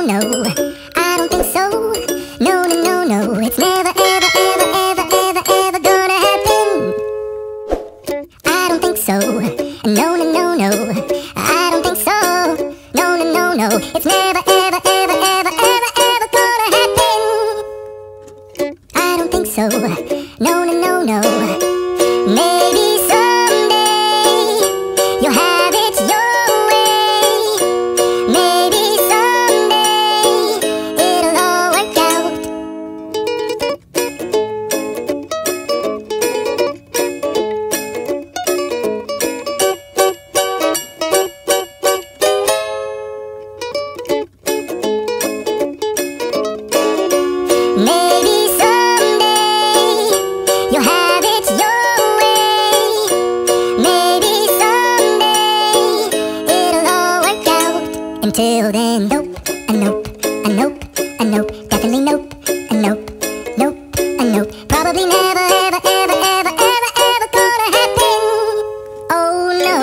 no, I don't think so. No, no, no, no, it's never, ever, ever, ever, ever, ever gonna happen. I don't think so. No, no, no, no, I don't think so. No, no, no, no, it's never, ever, ever, ever, ever, ever gonna happen. I don't think so. No, no, no, no. Maybe someday you'll have it your way. Maybe someday it'll all work out. Maybe someday you'll have it your way. Maybe someday it'll all work out. Until then, nope, a nope, a nope, a nope, definitely nope, a nope, nope, a nope. Probably never, ever, ever, ever, ever, ever gonna happen. Oh no.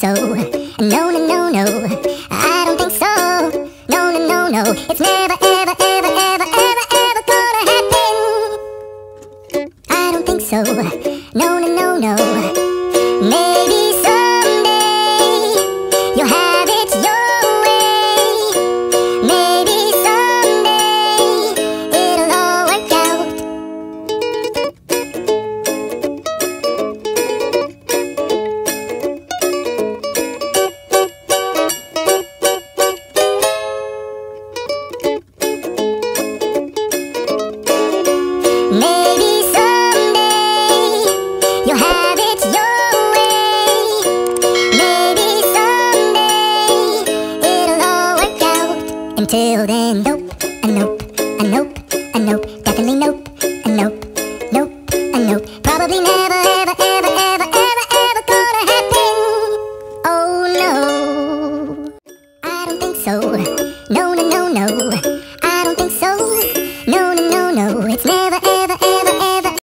so. No, no, no, no, I don't think so. No, no, no, no, it's never, ever, ever, ever, ever, ever gonna happen. I don't think so. No, no, no, no. Maybe someday you'll have it your way. Maybe someday it'll all work out. Maybe someday you'll have it your way. Maybe someday it'll all work out. Until then, nope, and nope.